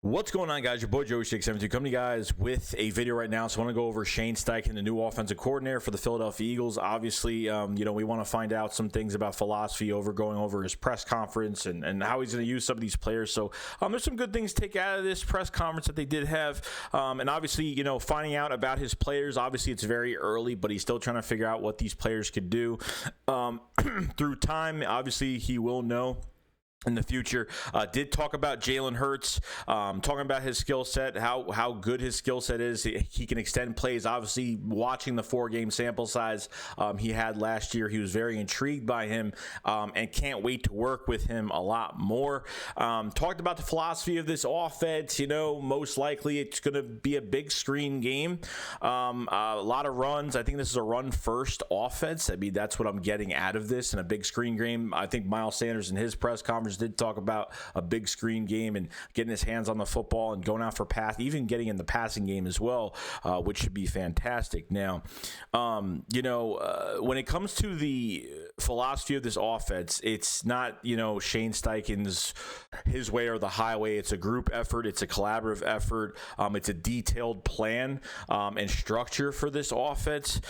What's going on, guys? Your boy Joey672 coming to you guys with a video right now. So I want to go over Shane Steichen, the new offensive coordinator for the Philadelphia Eagles. Obviously, we want to find out some things about philosophy going over his press conference and how he's going to use some of these players. So there's some good things to take out of this press conference that they did have. And obviously, finding out about his players. Obviously, it's very early, but he's still trying to figure out what these players could do. Through time, obviously, he will know in the future. Did talk about Jalen Hurts, talking about his skill set, how good his skill set is. He can extend plays. Obviously, watching the 4-game sample size he had last year, he was very intrigued by him and can't wait to work with him a lot more. Talked about the philosophy of this offense. Most likely it's going to be a big screen game. A lot of runs. I think this is a run-first offense. I mean, that's what I'm getting out of this in a big screen game. I think Miles Sanders in his press conference did talk about a big screen game and getting his hands on the football and going out for pass, even getting in the passing game as well, which should be fantastic. Now, when it comes to the philosophy of this offense, it's not, Shane Steichen's his way or the highway. It's a group effort. It's a collaborative effort. It's a detailed plan and structure for this offense.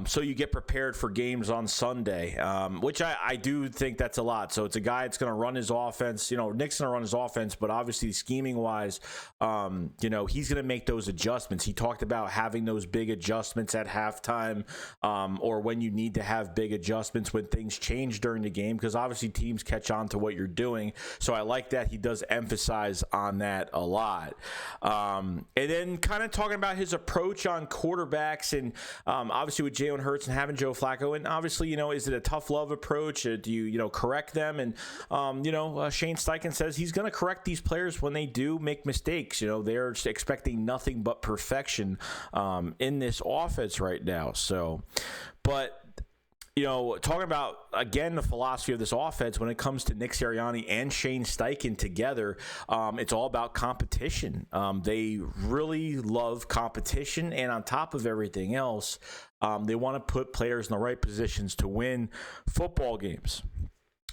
So you get prepared for games on Sunday, which I do think that's a lot. So it's a guy that's going to run his offense. Nick's going to run his offense, but obviously scheming wise, he's going to make those adjustments. He talked about having those big adjustments at halftime, or when you need to have big adjustments when things change during the game, because obviously teams catch on to what you're doing. So I like that he does emphasize on that a lot. And then kind of talking about his approach on quarterbacks, and obviously with Jalen Hurts and having Joe Flacco, and obviously, is it a tough love approach? Do you correct them? And Shane Steichen says he's going to correct these players when they do make mistakes. They're expecting nothing but perfection in this offense right now. So, but talking about, again, the philosophy of this offense when it comes to Nick Sirianni and Shane Steichen together, it's all about competition. They really love competition, and on top of everything else, they want to put players in the right positions to win football games.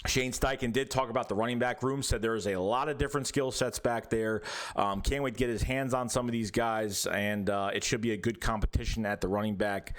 Shane Steichen did talk about the running back room, said there's a lot of different skill sets back there. Can't wait to get his hands on some of these guys, and it should be a good competition at the running back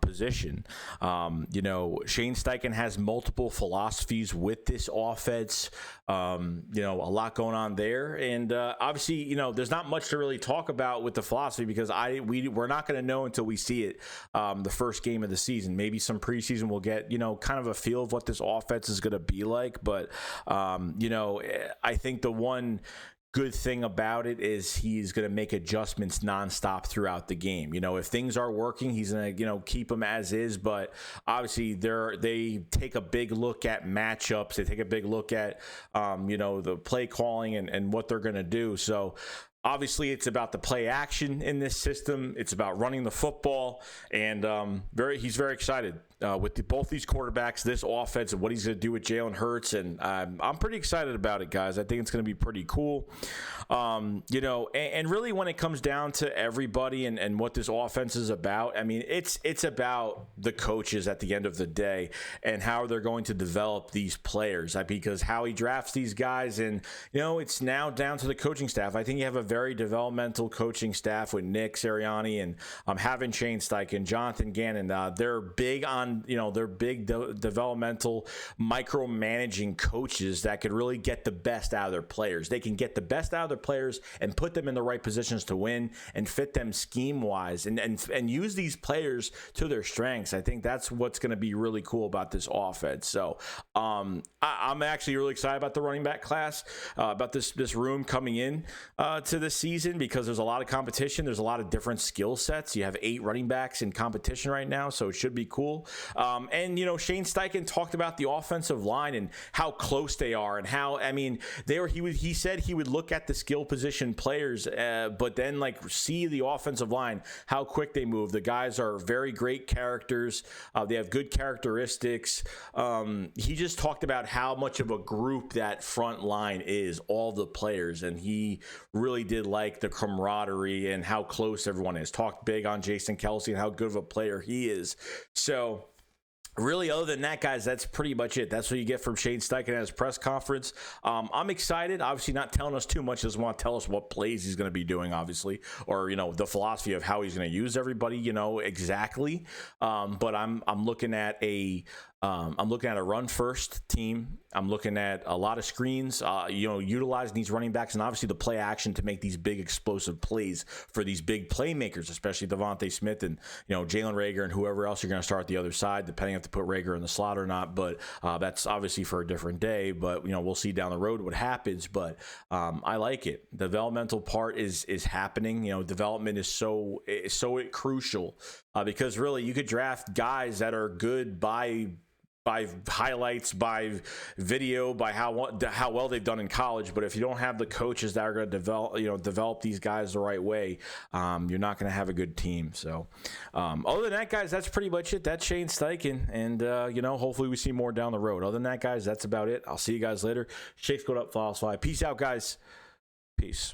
position. Shane Steichen has multiple philosophies with this offense. A lot going on there. And obviously, there's not much to really talk about with the philosophy because we're not going to know until we see it the first game of the season. Maybe some preseason we'll get, kind of a feel of what this offense is going to be like. But, I think the one good thing about it is he's going to make adjustments nonstop throughout the game. If things are working, he's going to, keep them as is. But obviously they take a big look at matchups. They take a big look at, the play calling and what they're going to do. So obviously, it's about the play action in this system. It's about running the football, and he's very excited with both these quarterbacks, this offense, and what he's going to do with Jalen Hurts. And I'm pretty excited about it, guys. I think it's going to be pretty cool. And really, when it comes down to everybody and what this offense is about, I mean, it's about the coaches at the end of the day and how they're going to develop these players. Because how he drafts these guys, and it's now down to the coaching staff. I think you have a very developmental coaching staff with Nick Sirianni and having Shane Steichen, Jonathan Gannon. They're big on, developmental micromanaging coaches that could really get the best out of their players. They can get the best out of their players and put them in the right positions to win and fit them scheme wise and use these players to their strengths. I think that's what's going to be really cool about this offense. So I'm actually really excited about the running back class, about this room coming in to this season, because there's a lot of competition. There's a lot of different skill sets. You have 8 running backs in competition right now, so it should be cool. Shane Steichen talked about the offensive line and how close they are, and how, he said he would look at the skill position players, but then see the offensive line, how quick they move. The guys are very great characters. They have good characteristics. He just talked about how much of a group that front line is, all the players, and he really did like the camaraderie and how close everyone is. Talked big on Jason Kelce and how good of a player he is. So Really, other than that, guys, that's pretty much it. That's what you get from Shane Steichen at his press conference. I'm excited. Obviously, not telling us too much. Doesn't want to tell us what plays he's going to be doing, obviously, or the philosophy of how he's going to use everybody, exactly. But I'm looking at a run first team. I'm looking at a lot of screens, utilizing these running backs and obviously the play action to make these big explosive plays for these big playmakers, especially Devontae Smith and, Jalen Reagor and whoever else you're going to start the other side, depending if to put Reagor in the slot or not. But that's obviously for a different day. But, we'll see down the road what happens. But I like it. The developmental part is happening. Development is so crucial because really you could draft guys that are good by highlights, by video, by how well they've done in college. But if you don't have the coaches that are going to develop these guys the right way, you're not going to have a good team. So other than that, guys, that's pretty much it. That's Shane Steichen. And, hopefully we see more down the road. Other than that, guys, that's about it. I'll see you guys later. Shakes going up, follows fly. Peace out, guys. Peace.